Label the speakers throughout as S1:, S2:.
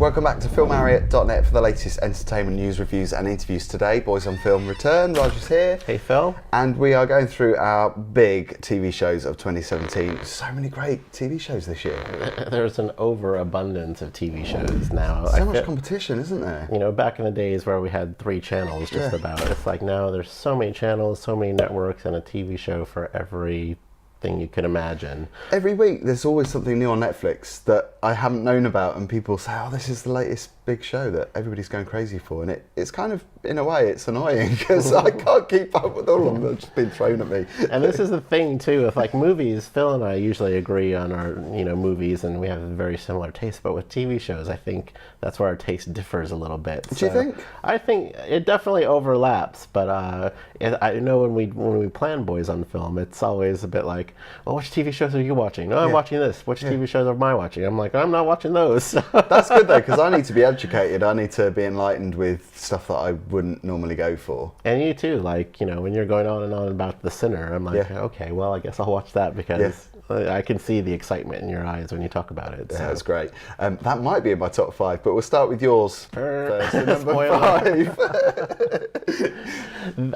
S1: Welcome back to filmmarriott.net for the latest entertainment news, reviews and interviews today. Boys on Film return. Roger's here.
S2: Hey Phil.
S1: And we are going through our big TV shows of 2017. So many great TV shows this year.
S2: There's an overabundance of TV shows now.
S1: So much competition, isn't there?
S2: You know, back in the days where we had 3 channels just about. It's like now there's so many channels, so many networks, and a TV show for every thing you could imagine. Every
S1: week there's always something new on Netflix that I haven't known about, and people say, oh, this is the latest big show that everybody's going crazy for, and it's kind of, in a way, it's annoying because I can't keep up with all of them that's been thrown at me.
S2: And this is the thing too, with like movies, Phil and I usually agree on our movies, and we have a very similar taste, but with TV shows I think that's where our taste differs a little bit.
S1: Do you think?
S2: I think it definitely overlaps, but I know when we plan Boys on Film, it's always a bit like, well, which TV shows are you watching? No, I'm watching this. Which TV shows am I watching? I'm like, I'm not watching those.
S1: That's good though, because I need to be educated. I need to be enlightened with stuff that I wouldn't normally go for.
S2: And you too, like, when you're going on and on about The Sinner, I'm like, okay, well, I guess I'll watch that because I can see the excitement in your eyes when you talk about it. So.
S1: Yeah, that's great. That might be in my top 5, but we'll start with yours first. Number 5.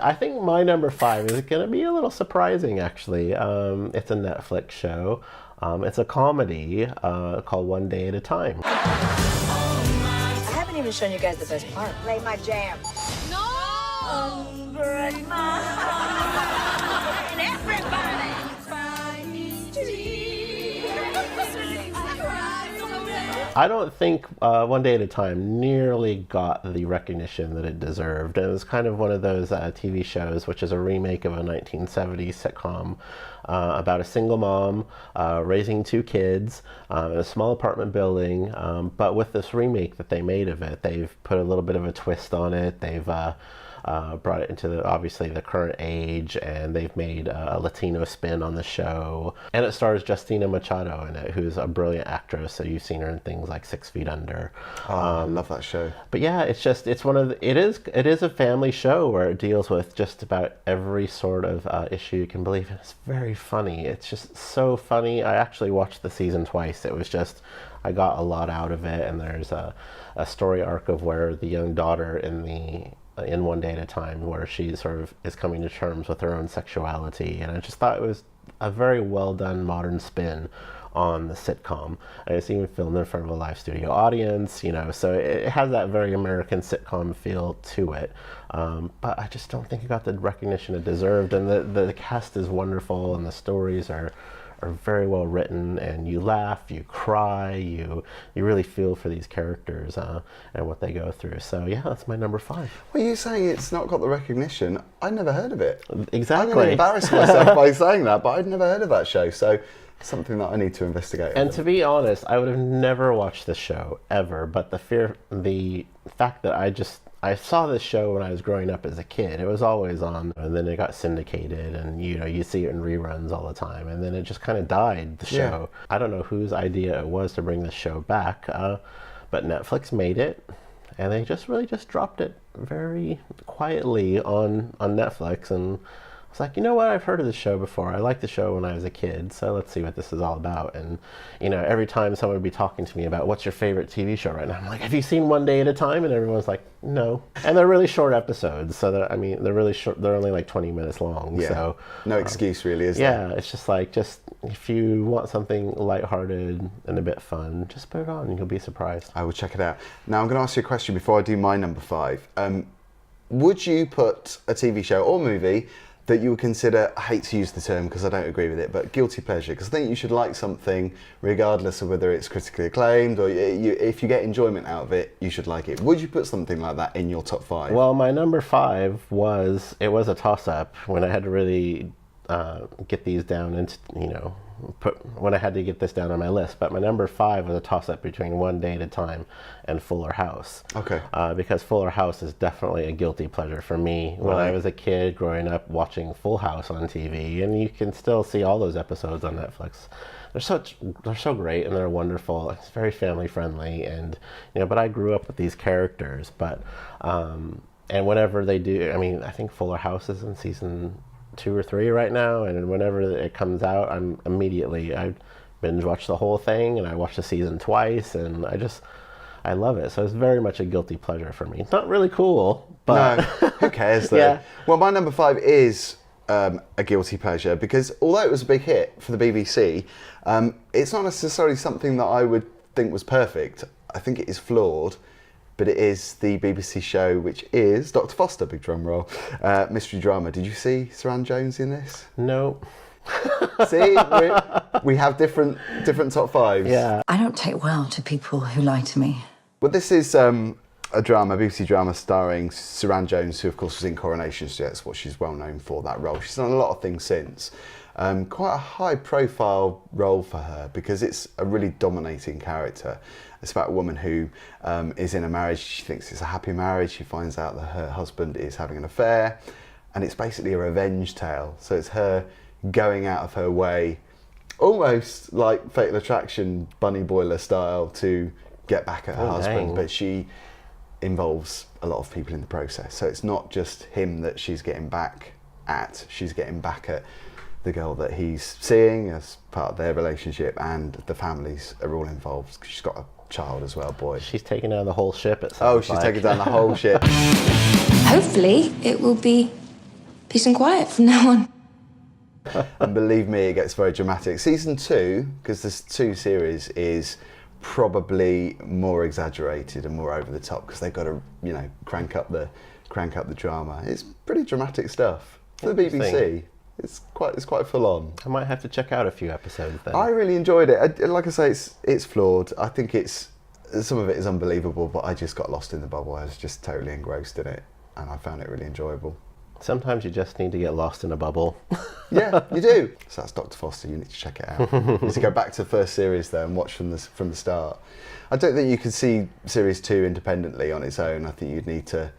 S2: I think my number 5 is going to be a little surprising, actually. It's a Netflix show. It's a comedy called One Day at a Time.
S3: I haven't even shown you guys the best part. Play my jam. No! Break my heart. And everybody!
S2: I don't think One Day at a Time nearly got the recognition that it deserved. And it was kind of one of those TV shows, which is a remake of a 1970s sitcom about a single mom raising 2 kids in a small apartment building. But with this remake that they made of it, they've put a little bit of a twist on it. They've brought it into obviously the current age, and they've made a Latino spin on the show. And it stars Justina Machado in it, who's a brilliant actress. So you've seen her in things like 6 Feet Under.
S1: Oh, I love that show.
S2: But yeah, it is a family show where it deals with just about every sort of issue you can believe in. It's very funny. It's just so funny. I actually watched the season twice. It was just, I got a lot out of it. And there's a story arc of where the young daughter in One Day at a Time, where she sort of is coming to terms with her own sexuality. And I just thought it was a very well done modern spin on the sitcom. And it's even filmed in front of a live studio audience, so it has that very American sitcom feel to it. But I just don't think it got the recognition it deserved. And the cast is wonderful, and the stories are very well written, and you laugh, you cry, you really feel for these characters and what they go through. So yeah, that's my number 5.
S1: Well, you're saying it's not got the recognition. I never heard of it.
S2: Exactly.
S1: I'm going to embarrass myself by saying that, but I'd never heard of that show. So something that I need to investigate.
S2: And to be honest, I would have never watched this show ever. But the fact that I saw this show when I was growing up as a kid. It was always on, and then it got syndicated, and you see it in reruns all the time, and then it just kind of died, the show. Yeah. I don't know whose idea it was to bring this show back, but Netflix made it, and they just dropped it very quietly on Netflix, and it's like, you know what, I've heard of this show before. I liked the show when I was a kid, so let's see what this is all about. And, every time someone would be talking to me about what's your favorite TV show right now, I'm like, have you seen One Day at a Time? And everyone's like, no. And they're really short episodes, so they're really short. They're only like 20 minutes long.
S1: Yeah.
S2: So
S1: no excuse really, is there?
S2: Yeah, it's just if you want something lighthearted and a bit fun, just put it on and you'll be surprised.
S1: I will check it out. Now I'm going to ask you a question before I do my number 5. Would you put a TV show or movie that you would consider, I hate to use the term because I don't agree with it, but guilty pleasure? Because I think you should like something regardless of whether it's critically acclaimed, or if you get enjoyment out of it, you should like it. Would you put something like that in your top 5?
S2: Well, my number 5 was a toss-up when I had to really get these down into, when I had to get this down on my list. But my number 5 was a toss-up between One Day at a Time and Fuller House.
S1: Okay.
S2: Because Fuller House is definitely a guilty pleasure for me. When I was a kid growing up watching Full House on TV, and you can still see all those episodes on Netflix. They're so great, and they're wonderful. It's very family friendly, and but I grew up with these characters. But and whenever they do, I think Fuller House is in season 2 or 3 right now, and whenever it comes out, I binge watch the whole thing, and I watch the season twice, and I love it. So it's very much a guilty pleasure for me. It's not really cool, but...
S1: No, who cares though?
S2: Yeah.
S1: Well, my number 5 is a guilty pleasure because although it was a big hit for the BBC, it's not necessarily something that I would think was perfect. I think it is flawed, but it is the BBC show which is Dr. Foster, big drum roll, mystery drama. Did you see Saran Jones in this?
S2: No.
S1: See, we have different top 5s.
S2: Yeah.
S4: I don't take well to people who lie to me.
S1: Well, this is a drama, BBC drama starring Saran Jones, who of course was in Coronation Street. That's what she's well known for, that role. She's done a lot of things since. Quite a high profile role for her because it's a really dominating character. It's about a woman who is in a marriage. She thinks it's a happy marriage. She finds out that her husband is having an affair, and it's basically a revenge tale. So it's her going out of her way, almost like Fatal Attraction, Bunny Boiler style, to get back at her husband.
S2: Dang.
S1: But she involves a lot of people in the process. So it's not just him that she's getting back at. She's getting back at the girl that he's seeing as part of their relationship, and the families are all involved. She's got a child as well, boy.
S2: She's taking down the whole ship, it sounds
S1: Oh, she's
S2: like.
S1: taking down the whole ship.
S4: Hopefully, it will be peace and quiet from now on.
S1: And believe me, it gets very dramatic. Season 2, because there's 2 series, is probably more exaggerated and more over the top because they've got to, you know, crank up the drama. It's pretty dramatic stuff for the BBC. It's quite full on.
S2: I might have to check out a few episodes then.
S1: I really enjoyed it. Like I say, it's flawed. I think some of it is unbelievable, but I just got lost in the bubble. I was just totally engrossed in it, and I found it really enjoyable.
S2: Sometimes you just need to get lost in a bubble.
S1: Yeah, you do. So that's Dr. Foster. You need to check it out. You need to go back to the first series there and watch from the start. I don't think you could see series 2 independently on its own. I think you'd need to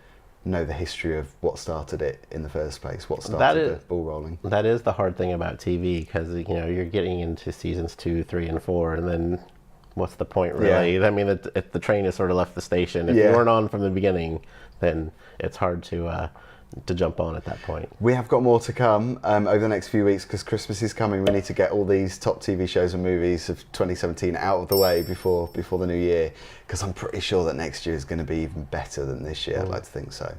S1: know the history of what started it in the first place, what started the ball rolling.
S2: That is the hard thing about TV, because you know you're getting into seasons 2, 3, and 4, and then what's the point really?
S1: Yeah.
S2: I mean, if the train has sort of left the station, if
S1: Yeah.
S2: you weren't on from the beginning, then it's hard to jump on at that point.
S1: We have got more to come over the next few weeks because Christmas is coming. We need to get all these top TV shows and movies of 2017 out of the way before the new year, because I'm pretty sure that next year is going to be even better than this year. I'd like to think so.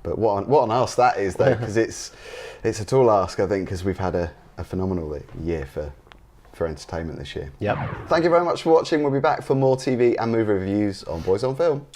S1: But what on ask that is though, because it's a tall ask, I think, because we've had a phenomenal year for entertainment this year.
S2: Yep.
S1: Thank you very much for watching. We'll be back for more TV and movie reviews on Boys on Film.